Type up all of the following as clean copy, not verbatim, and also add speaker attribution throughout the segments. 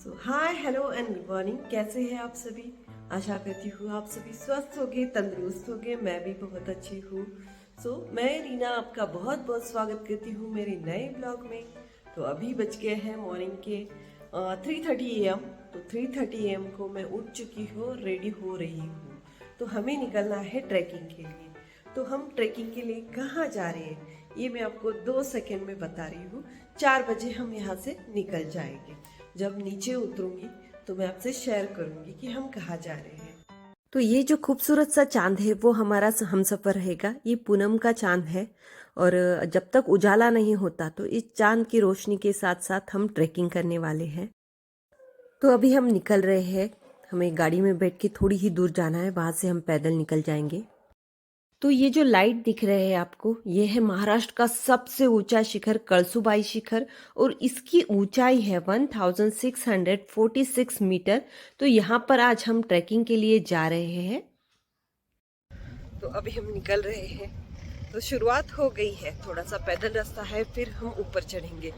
Speaker 1: Hi hello and good morning. कैसे हैं आप सभी? आशा करती हूँ आप सभी स्वस्थ होगे, तंदुरुस्त होगे। मैं भी बहुत अच्छी हूँ। मैं रीना आपका बहुत बहुत स्वागत करती हूँ मेरे नए ब्लॉग में। तो अभी बज गए हैं मॉर्निंग के 3:30 AM। तो 3:30 AM को मैं उठ चुकी हूँ, रेडी हो रही हूँ। तो हमें निकलना है ट्रैकिंग के लिए। तो हम ट्रैकिंग के लिए कहाँ जा रहे हैं ये मैं आपको 2 सेकंड में बता रही हूँ। 4 बजे हम यहाँ से निकल जाएंगे। जब नीचे उतरूंगी तो मैं आपसे शेयर करूंगी कि हम कहाँ जा रहे हैं। तो ये जो खूबसूरत सा चांद है वो हमारा हम सफर रहेगा। ये पूनम का चांद है और जब तक उजाला नहीं होता तो इस चांद की रोशनी के साथ साथ हम ट्रैकिंग करने वाले हैं। तो अभी हम निकल रहे हैं। हमें गाड़ी में बैठ के थोड़ी ही दूर जाना है, वहां से हम पैदल निकल जाएंगे। तो ये जो लाइट दिख रहे हैं आपको, ये है महाराष्ट्र का सबसे ऊंचा शिखर कळसुबाई शिखर और इसकी ऊंचाई है 1646 मीटर। तो यहाँ पर आज हम ट्रैकिंग के लिए जा रहे हैं। तो अभी हम निकल रहे हैं। तो शुरुआत हो गई है, थोड़ा सा पैदल रास्ता है, फिर हम ऊपर चढ़ेंगे।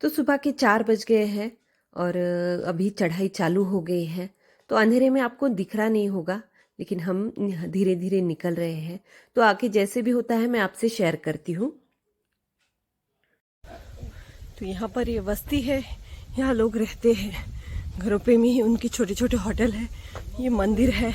Speaker 1: तो सुबह के 4 बज गए हैं और अभी चढ़ाई चालू हो गई है। तो अंधेरे में आपको दिख रहा नहीं होगा, लेकिन हम धीरे धीरे निकल रहे हैं। तो आगे जैसे भी होता है मैं आपसे शेयर करती हूँ। तो यहाँ पर ये बस्ती है, यहाँ लोग रहते हैं। घरों पे में ही उनके छोटे छोटे होटल है। ये मंदिर है।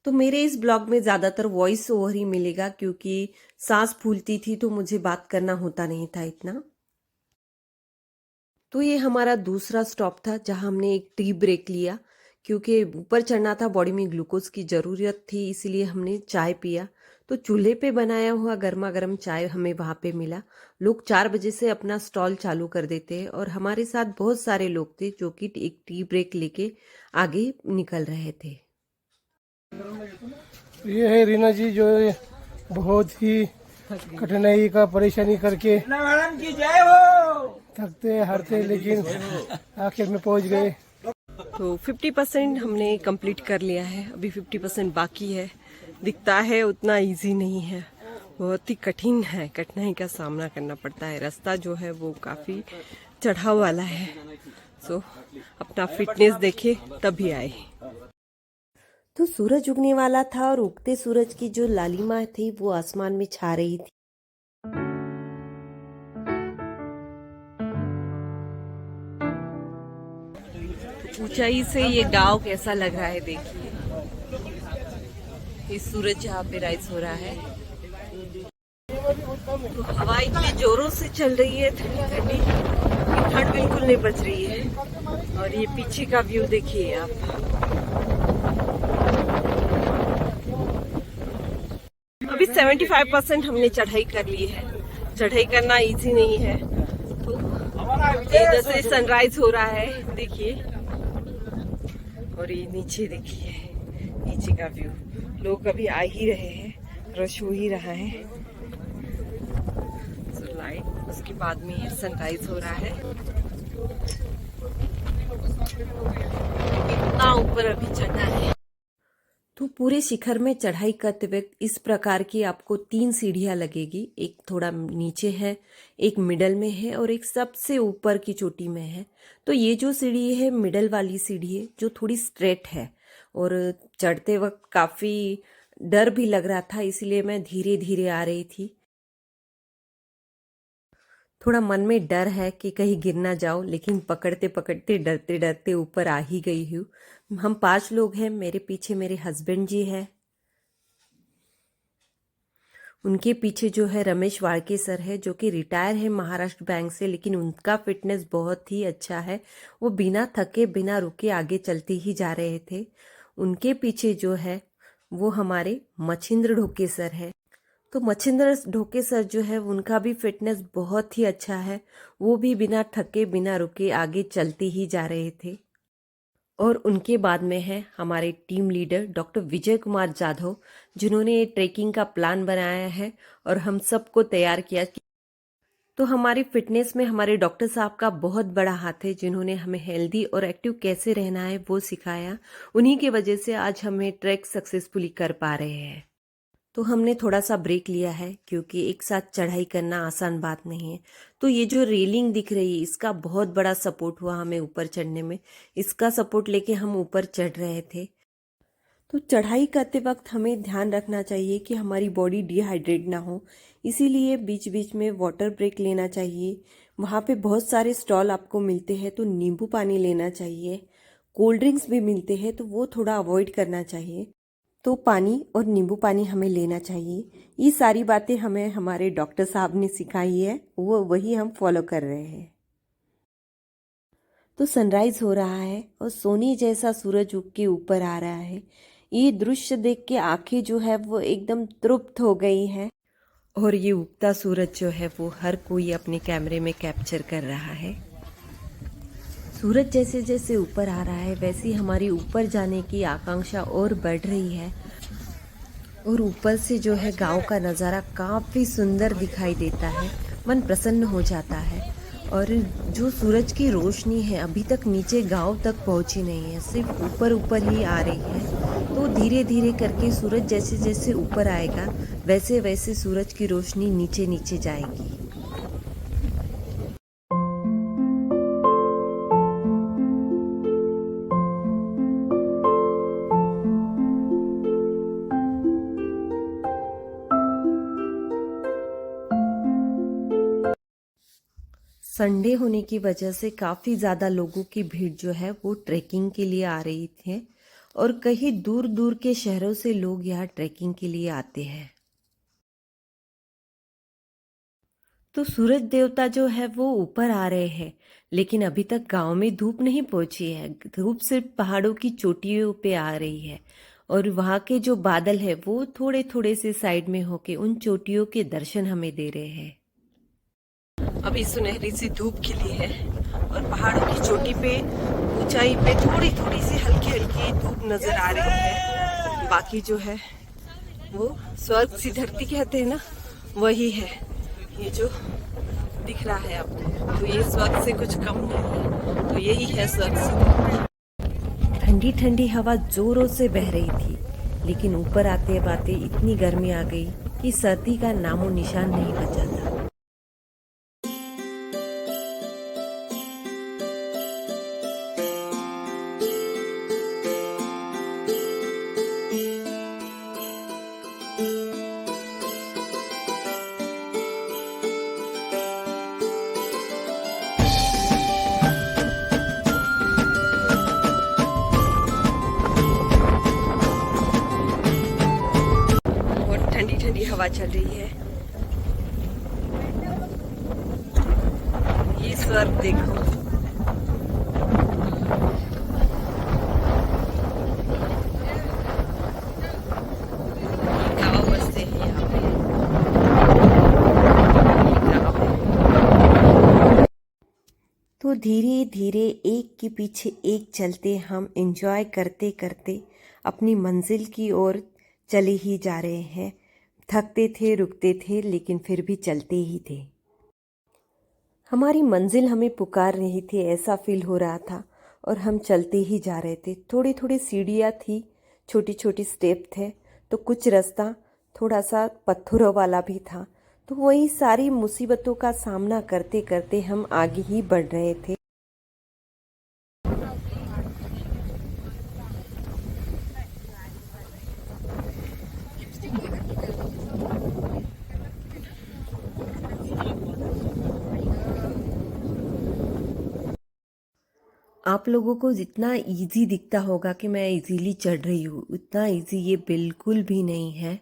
Speaker 1: तो मेरे इस ब्लॉग में ज़्यादातर वॉइस ओवर ही मिलेगा, क्योंकि सांस फूलती थी तो मुझे बात करना होता नहीं था इतना। तो ये हमारा दूसरा स्टॉप था जहां हमने एक टी ब्रेक लिया, क्योंकि ऊपर चढ़ना था, बॉडी में ग्लूकोज की ज़रूरत थी, इसीलिए हमने चाय पिया। तो चूल्हे पे बनाया हुआ गर्मा गर्म चाय हमें वहां पे मिला। लोग 4 बजे से अपना स्टॉल चालू कर देते हैं और हमारे साथ बहुत सारे लोग थे जो कि एक टी ब्रेक लेके आगे निकल रहे थे।
Speaker 2: ये है रीना जी जो बहुत ही कठिनाई का परेशानी करके थकते हारते लेकिन आखिर में पहुंच गए।
Speaker 1: तो 50% हमने कंप्लीट कर लिया है, अभी 50% बाकी है। दिखता है उतना इजी नहीं है, बहुत ही कठिन है, कठिनाई का सामना करना पड़ता है। रास्ता जो है वो काफ़ी चढ़ाव वाला है। अपना फिटनेस देखे तभी आए। तो सूरज उगने वाला था और उगते सूरज की जो लालिमा थी वो आसमान में छा रही थी। ऊंचाई से ये गांव कैसा लग रहा है देखिए। ये सूरज यहाँ पे राइज हो रहा है। तो हवा इतनी जोरों से चल रही है, ठंडी ठंडी, ठंड बिल्कुल नहीं बच रही है। और ये पीछे का व्यू देखिए आप। अभी 75% हमने चढ़ाई कर ली है। चढ़ाई करना इजी नहीं है। तो इधर से सनराइज हो रहा है देखिए, और ये नीचे देखिए, नीचे का व्यू। लोग अभी आ ही रहे हैं, रश हो ही रहा है। लाइट, उसके बाद में ये सनराइज हो रहा है। इतना ऊपर अभी चढ़ना है। तो पूरे शिखर में चढ़ाई करते वक्त इस प्रकार की आपको 3 सीढ़ियां लगेगी। एक थोड़ा नीचे है, एक मिडल में है और एक सबसे ऊपर की चोटी में है। तो ये जो सीढ़ी है मिडल वाली सीढ़ी है, जो थोड़ी स्ट्रेट है और चढ़ते वक्त काफी डर भी लग रहा था, इसलिए मैं धीरे धीरे आ रही थी। थोड़ा मन में डर है कि कहीं गिर ना जाओ, लेकिन पकड़ते पकड़ते डरते डरते ऊपर आ ही गई हूँ। हम 5 लोग हैं, मेरे पीछे मेरे हस्बैंड जी है, उनके पीछे जो है रमेश वाड़के सर है, जो कि रिटायर है महाराष्ट्र बैंक से, लेकिन उनका फिटनेस बहुत ही अच्छा है। वो बिना थके बिना रुके आगे चलते ही जा रहे थे। उनके पीछे जो है वो हमारे मच्छिंद्र ढोके सर है। तो मच्छिंद्र ढोके सर जो है उनका भी फिटनेस बहुत ही अच्छा है। वो भी बिना थके बिना रुके आगे चलते ही जा रहे थे। और उनके बाद में है हमारे team leader doctor Vijay Kumar Jadhav, जिन्होंने ये ट्रेकिंग का प्लान बनाया है और हम सबको तैयार किया। तो हमारी फिटनेस में हमारे डॉक्टर साहब का बहुत बड़ा हाथ है, जिन्होंने हमें हेल्दी और एक्टिव कैसे रहना है वो सिखाया। उन्हीं की वजह से आज हमें ट्रैक सक्सेसफुली कर पा रहे हैं। तो हमने थोड़ा सा ब्रेक लिया है क्योंकि एक साथ चढ़ाई करना आसान बात नहीं है। तो ये जो रेलिंग दिख रही है इसका बहुत बड़ा सपोर्ट हुआ हमें ऊपर चढ़ने में। इसका सपोर्ट लेके हम ऊपर चढ़ रहे थे। तो चढ़ाई करते वक्त हमें ध्यान रखना चाहिए कि हमारी बॉडी डिहाइड्रेट ना हो, इसीलिए बीच बीच में वाटर ब्रेक लेना चाहिए। वहाँ पे बहुत सारे स्टॉल आपको मिलते हैं तो नींबू पानी लेना चाहिए। कोल्ड ड्रिंक्स भी मिलते हैं तो वो थोड़ा अवॉइड करना चाहिए। तो पानी और नींबू पानी हमें लेना चाहिए। ये सारी बातें हमें हमारे डॉक्टर साहब ने सिखाई है, वो वही हम फॉलो कर रहे हैं। तो सनराइज हो रहा है और सोने जैसा सूरज उग के ऊपर आ रहा है। ये दृश्य देख के आंखें जो है वो एकदम तृप्त हो गई है। और ये उगता सूरज जो है वो हर कोई अपने कैमरे में कैप्चर कर रहा है। सूरज जैसे जैसे ऊपर आ रहा है वैसे ही हमारी ऊपर जाने की आकांक्षा और बढ़ रही है। और ऊपर से जो है गांव का नज़ारा काफ़ी सुंदर दिखाई देता है, मन प्रसन्न हो जाता है। और जो सूरज की रोशनी है अभी तक नीचे गांव तक पहुंची नहीं है, सिर्फ ऊपर ऊपर ही आ रही है। तो धीरे धीरे करके सूरज जैसे जैसे ऊपर आएगा वैसे वैसे सूरज की रोशनी नीचे नीचे जाएगी। संडे होने की वजह से काफ़ी ज़्यादा लोगों की भीड़ जो है वो ट्रैकिंग के लिए आ रही थी और कहीं दूर दूर के शहरों से लोग यहाँ ट्रैकिंग के लिए आते हैं। तो सूरज देवता जो है वो ऊपर आ रहे हैं, लेकिन अभी तक गांव में धूप नहीं पहुंची है। धूप सिर्फ पहाड़ों की चोटियों पे आ रही है और वहाँ के जो बादल है वो थोड़े थोड़े से साइड में होके उन चोटियों के दर्शन हमें दे रहे हैं। अभी सुनहरी सी धूप खिली है और पहाड़ों की चोटी पे ऊंचाई पे थोड़ी थोड़ी सी हल्की हल्की धूप नजर आ रही है। बाकी जो है वो स्वर्ग सी धरती कहते हैं ना, वही है ये जो दिख रहा है आपको। तो ये स्वर्ग से कुछ कम नहीं है, तो यही है स्वर्ग सी धरती। ठंडी ठंडी हवा जोरों से बह रही थी, लेकिन ऊपर आते बाते इतनी गर्मी आ गई कि सर्दी का नामो निशान नहीं बचा था। ठंडी ठंडी हवा चल रही है। ये स्वर्ग देखो। गाँव बसते हैं यहाँ पे। तो धीरे धीरे एक के पीछे एक चलते हम एंजॉय करते करते अपनी मंजिल की ओर चले ही जा रहे हैं। थकते थे, रुकते थे, लेकिन फिर भी चलते ही थे। हमारी मंजिल हमें पुकार रही थी, ऐसा फील हो रहा था और हम चलते ही जा रहे थे। थोड़ी थोड़ी सीढ़ियाँ थी, छोटी छोटी स्टेप थे, तो कुछ रास्ता थोड़ा सा पत्थरों वाला भी था। तो वही सारी मुसीबतों का सामना करते करते हम आगे ही बढ़ रहे थे। आप लोगों को जितना इजी दिखता होगा कि मैं इजीली चढ़ रही हूँ, उतना इजी ये बिल्कुल भी नहीं है।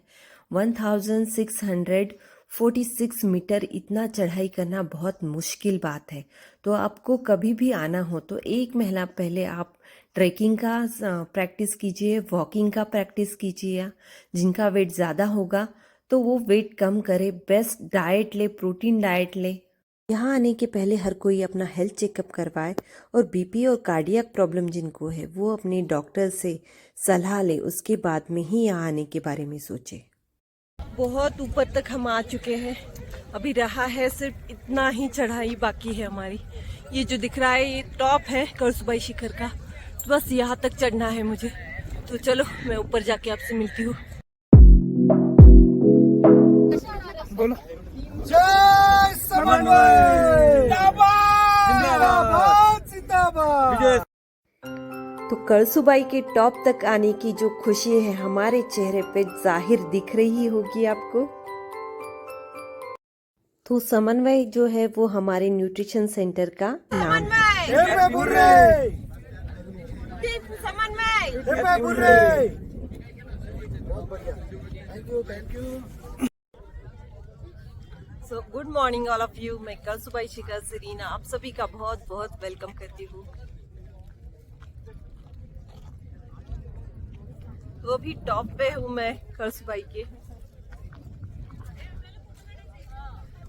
Speaker 1: 1646 मीटर इतना चढ़ाई करना बहुत मुश्किल बात है। तो आपको कभी भी आना हो तो एक महीना पहले आप ट्रैकिंग का प्रैक्टिस कीजिए, वॉकिंग का प्रैक्टिस कीजिए। जिनका वेट ज़्यादा होगा तो वो वेट कम करे, बेस्ट डाइट ले, प्रोटीन डाइट ले। यहाँ आने के पहले हर कोई अपना हेल्थ चेकअप करवाए और बीपी और कार्डियक प्रॉब्लम जिनको है वो अपने डॉक्टर से सलाह ले, उसके बाद में ही यहाँ आने के बारे में सोचे। बहुत ऊपर तक हम आ चुके हैं, अभी रहा है सिर्फ इतना ही चढ़ाई बाकी है हमारी। ये जो दिख रहा है ये टॉप है करसुबाई शिखर का, तो बस यहाँ तक चढ़ना है मुझे। तो चलो मैं ऊपर जाके आपसे मिलती हूँ।
Speaker 2: बोलो।
Speaker 3: जय समन्वय जिंदाबाद जिंदाबाद।
Speaker 1: तो कलसुबाई के टॉप तक आने की जो खुशी है हमारे चेहरे पे जाहिर दिख रही होगी आपको। तो समन्वय जो है वो हमारे न्यूट्रिशन सेंटर का नाम है।
Speaker 3: हिप्पे बुर्रे हिप्पे बुर्रे। Thank you.
Speaker 1: So good morning all of you. मैं कलसुबाई शिखा सरीना आप सभी का बहुत बहुत वेलकम करती हूँ। तो अभी टॉप पे हूँ मैं कलसुबाई के।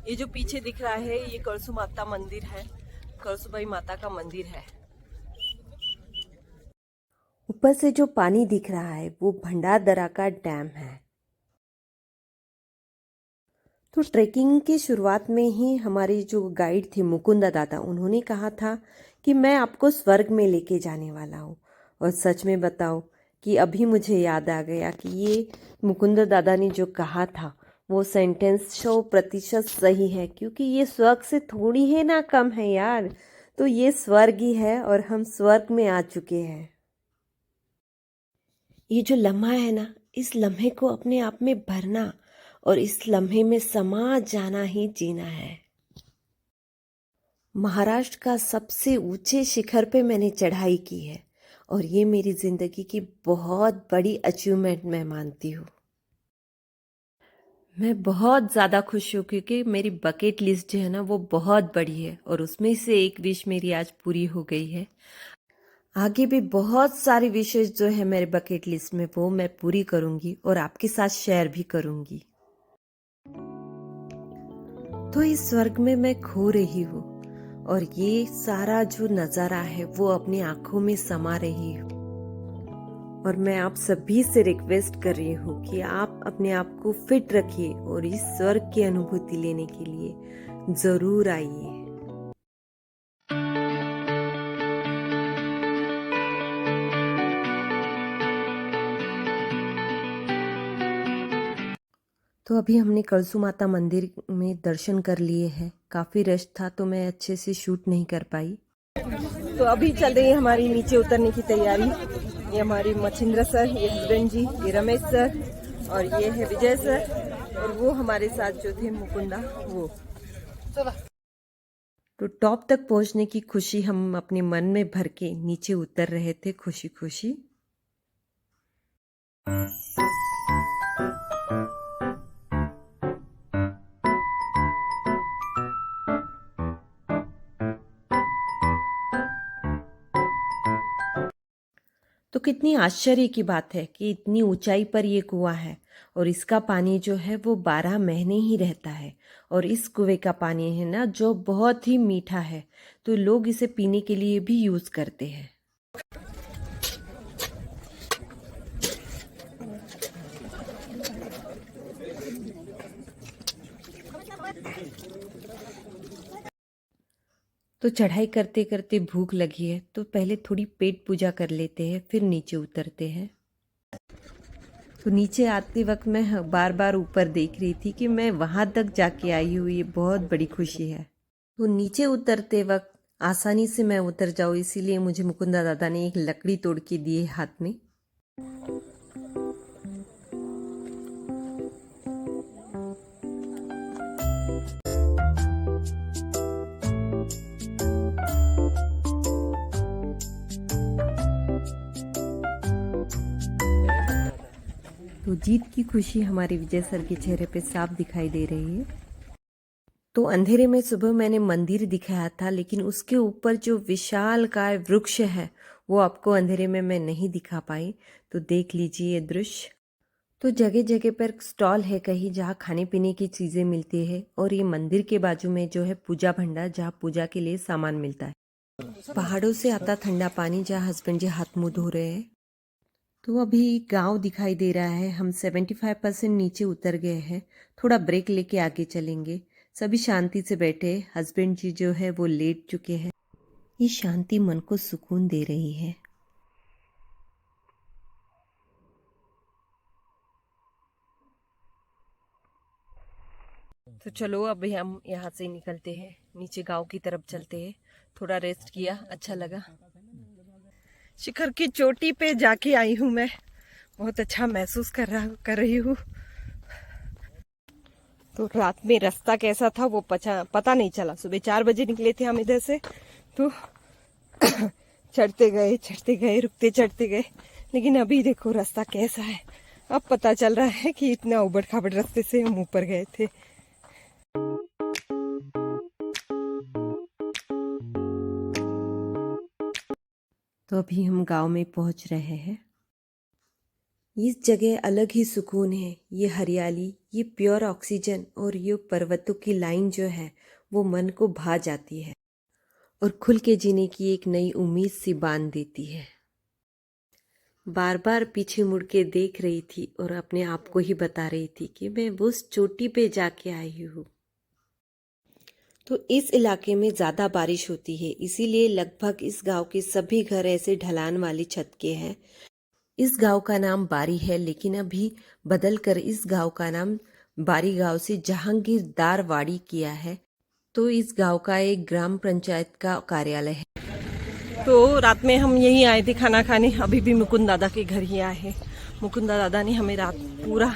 Speaker 1: ये जो पीछे दिख रहा है ये कलसु माता मंदिर है, कलसुबाई माता का मंदिर है। ऊपर से जो पानी दिख रहा है वो भंडारदरा का डैम है। तो ट्रेकिंग की शुरुआत में ही हमारे जो गाइड थे मुकुंदा दादा, उन्होंने कहा था कि मैं आपको स्वर्ग में लेके जाने वाला हूँ। और सच में बताओ कि अभी मुझे याद आ गया कि ये मुकुंदा दादा ने जो कहा था वो सेंटेंस 100% सही है, क्योंकि ये स्वर्ग से थोड़ी ही ना कम है यार। तो ये स्वर्ग ही है और हम स्वर्ग में आ चुके हैं। ये जो लम्हा है ना, इस लम्हे को अपने आप में भरना और इस लम्हे में समा जाना ही जीना है। महाराष्ट्र का सबसे ऊंचे शिखर पे मैंने चढ़ाई की है और ये मेरी जिंदगी की बहुत बड़ी अचीवमेंट मैं मानती हूँ। मैं बहुत ज़्यादा खुश हूँ क्योंकि मेरी बकेट लिस्ट जो है ना वो बहुत बड़ी है और उसमें से एक विश मेरी आज पूरी हो गई है। आगे भी बहुत सारी विशेष जो है मेरे बकेट लिस्ट में वो मैं पूरी करूँगी और आपके साथ शेयर भी करूँगी। तो इस स्वर्ग में मैं खो रही हूँ और ये सारा जो नज़ारा है वो अपनी आंखों में समा रही हूँ। और मैं आप सभी से रिक्वेस्ट कर रही हूँ कि आप अपने आप को फिट रखिए और इस स्वर्ग की अनुभूति लेने के लिए जरूर आइए। तो अभी हमने कलसु माता मंदिर में दर्शन कर लिए हैं। काफी रश था तो मैं अच्छे से शूट नहीं कर पाई। तो अभी चल रही है हमारी नीचे उतरने की तैयारी। ये हमारी मच्छिंद्र सर, ये हस्बैंड जी, ये रमेश सर और ये है विजय सर और वो हमारे साथ जो थे मुकुंदा वो। तो टॉप तक पहुंचने की खुशी हम अपने मन में भर के नीचे उतर रहे थे खुशी खुशी। तो कितनी आश्चर्य की बात है कि इतनी ऊंचाई पर ये कुआं है और इसका पानी जो है वो 12 महीने ही रहता है। और इस कुएं का पानी है ना जो बहुत ही मीठा है, तो लोग इसे पीने के लिए भी यूज करते हैं। तो चढ़ाई करते करते भूख लगी है तो पहले थोड़ी पेट पूजा कर लेते हैं, फिर नीचे उतरते हैं। तो नीचे आते वक्त मैं बार बार ऊपर देख रही थी कि मैं वहां तक जाके आई हूँ, ये बहुत बड़ी खुशी है। तो नीचे उतरते वक्त आसानी से मैं उतर जाऊँ इसीलिए मुझे मुकुंदा दादा ने एक लकड़ी तोड़ के दी है हाथ में। तो जीत की खुशी हमारे विजय सर के चेहरे पे साफ दिखाई दे रही है। तो अंधेरे में सुबह मैंने मंदिर दिखाया था, लेकिन उसके ऊपर जो विशालकाय वृक्ष है वो आपको अंधेरे में मैं नहीं दिखा पाई। तो देख लीजिए ये दृश्य। तो जगह जगह पर स्टॉल है कहीं जहाँ खाने पीने की चीज़ें मिलती है और ये मंदिर के बाजू में जो है पूजा भंडार, जहाँ पूजा के लिए सामान मिलता है। पहाड़ों से आता ठंडा पानी जहाँ हस्बैंड जी हाथ मुंह धो रहे हैं। तो अभी गांव दिखाई दे रहा है। हम 75% नीचे उतर गए हैं। थोड़ा ब्रेक लेके आगे चलेंगे। सभी शांति से बैठे। हस्बैंड जी जो है वो लेट चुके हैं। ये शांति मन को सुकून दे रही है। तो चलो अभी हम यहाँ से निकलते हैं, नीचे गांव की तरफ चलते हैं। थोड़ा रेस्ट किया, अच्छा लगा। शिखर की चोटी पे जाके आई हूँ मैं, बहुत अच्छा महसूस कर रही हूँ। तो रात में रास्ता कैसा था वो पता नहीं चला। सुबह 4 बजे निकले थे हम इधर से, तो चढ़ते गए रुकते चढ़ते गए, लेकिन अभी देखो रास्ता कैसा है। अब पता चल रहा है कि इतना उबड़ खाबड़ रास्ते से हम ऊपर गए थे। तो अभी हम गांव में पहुंच रहे हैं। इस जगह अलग ही सुकून है। ये हरियाली, ये प्योर ऑक्सीजन और ये पर्वतों की लाइन जो है वो मन को भा जाती है और खुल के जीने की एक नई उम्मीद सी बांध देती है। बार बार पीछे मुड़ के देख रही थी और अपने आप को ही बता रही थी कि मैं उस चोटी पे जाके आई हूँ। तो इस इलाके में ज़्यादा बारिश होती है, इसीलिए लगभग इस गांव के सभी घर ऐसे ढलान वाली छत के हैं। इस गांव का नाम बारी है, लेकिन अभी बदल कर इस गांव का नाम बारी गांव से जहांगीरदार वाड़ी किया है। तो इस गांव का एक ग्राम पंचायत का कार्यालय है। तो रात में हम यहीं आए थे खाना खाने। अभी भी मुकुंद दादा के घर ही आए हैं। मुकुंद दादा ने हमें रात पूरा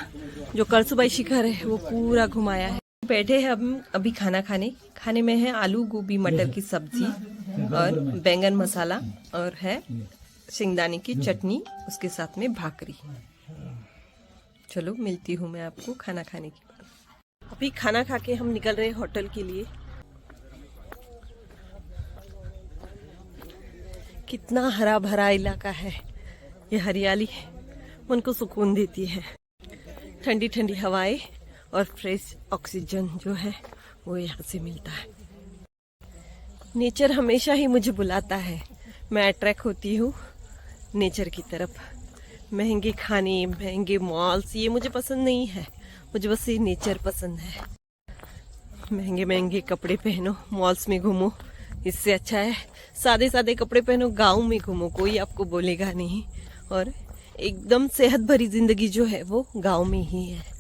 Speaker 1: जो कलसुबाई शिखर है वो पूरा घुमाया है। बैठे हैं हम अभी खाना खाने में है आलू गोभी मटर की सब्जी और बैंगन मसाला और है शिंगदाने की चटनी, उसके साथ में भाकरी। चलो मिलती हूँ मैं आपको खाना खाने के बाद। अभी खाना खा के हम निकल रहे हैं होटल के लिए। कितना हरा भरा इलाका है, ये हरियाली मन को सुकून देती है। ठंडी ठंडी हवाएं और फ्रेश ऑक्सीजन जो है वो यहाँ से मिलता है। नेचर हमेशा ही मुझे बुलाता है, मैं अट्रैक्ट होती हूँ नेचर की तरफ। महंगे खाने, महंगे मॉल्स ये मुझे पसंद नहीं है, मुझे बस ये नेचर पसंद है। महंगे महंगे कपड़े पहनो, मॉल्स में घूमो, इससे अच्छा है सादे सादे कपड़े पहनो, गाँव में घूमो, कोई आपको बोलेगा नहीं। और एकदम सेहत भरी जिंदगी जो है वो गाँव में ही है।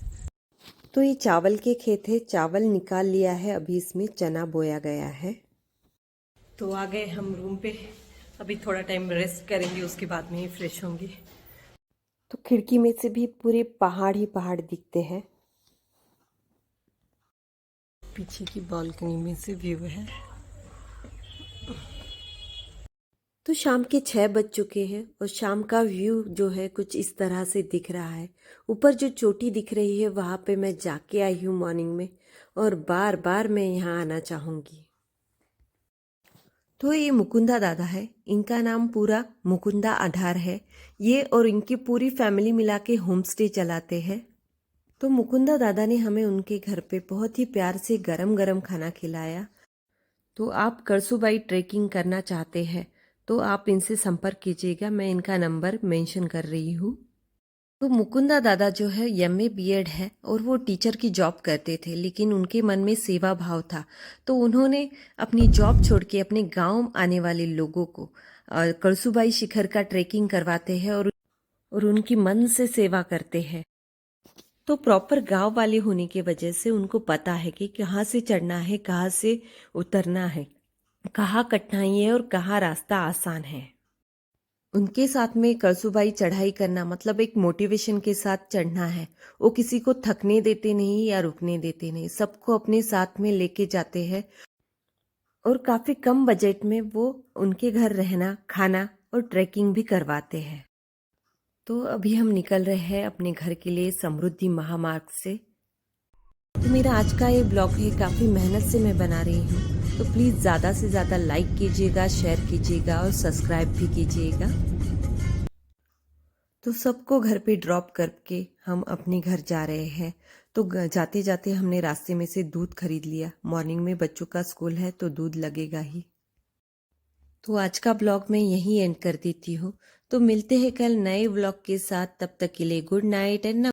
Speaker 1: तो ये चावल के खेत है, चावल निकाल लिया है, अभी इसमें चना बोया गया है। तो आ गए हम रूम पे, अभी थोड़ा टाइम रेस्ट करेंगे, उसके बाद में ही फ्रेश होंगे। तो खिड़की में से भी पूरे पहाड़ ही पहाड़ दिखते हैं। पीछे की बालकनी में से व्यू है। तो शाम के 6 बज चुके हैं और शाम का व्यू जो है कुछ इस तरह से दिख रहा है। ऊपर जो चोटी दिख रही है वहां पे मैं जाके आई हूँ मॉर्निंग में, और बार बार मैं यहाँ आना चाहूंगी। तो ये मुकुंदा दादा है, इनका नाम पूरा मुकुंदा आधार है। ये और इनकी पूरी फैमिली मिला के होम स्टे चलाते हैं। तो मुकुंदा दादा ने हमें उनके घर पे बहुत ही प्यार से गरम गरम खाना खिलाया। तो आप करसुबाई ट्रेकिंग करना चाहते हैं तो आप इनसे संपर्क कीजिएगा, मैं इनका नंबर मेंशन कर रही हूँ। तो मुकुंदा दादा जो है एमए बीएड है और वो टीचर की जॉब करते थे, लेकिन उनके मन में सेवा भाव था। तो उन्होंने अपनी जॉब छोड़ के अपने गांव आने वाले लोगों को करसुबाई शिखर का ट्रेकिंग करवाते हैं और उनकी मन से सेवा करते हैं। तो प्रॉपर गांव वाले होने की वजह से उनको पता है कि कहाँ से चढ़ना है, कहाँ से उतरना है, कहाँ कठिनाई है और कहाँ रास्ता आसान है। उनके साथ में करसुबाई चढ़ाई करना मतलब एक मोटिवेशन के साथ चढ़ना है। वो किसी को थकने देते नहीं या रुकने देते नहीं, सबको अपने साथ में लेके जाते हैं और काफी कम बजट में वो उनके घर रहना, खाना और ट्रैकिंग भी करवाते हैं। तो अभी हम निकल रहे हैं अपने घर के लिए समृद्धि महामार्ग से। तो मेरा आज का ये ब्लॉग है, काफ़ी मेहनत से मैं बना रही हूँ, तो प्लीज़ ज़्यादा से ज़्यादा लाइक कीजिएगा, शेयर कीजिएगा और सब्सक्राइब भी कीजिएगा। तो सबको घर पे ड्रॉप करके हम अपने घर जा रहे हैं। तो जाते जाते हमने रास्ते में से दूध खरीद लिया, मॉर्निंग में बच्चों का स्कूल है तो दूध लगेगा ही। तो आज का ब्लॉग मैं यहीं एंड कर देती हूँ। तो मिलते हैं कल नए ब्लॉग के साथ, तब तक के लिए गुड नाइट एंड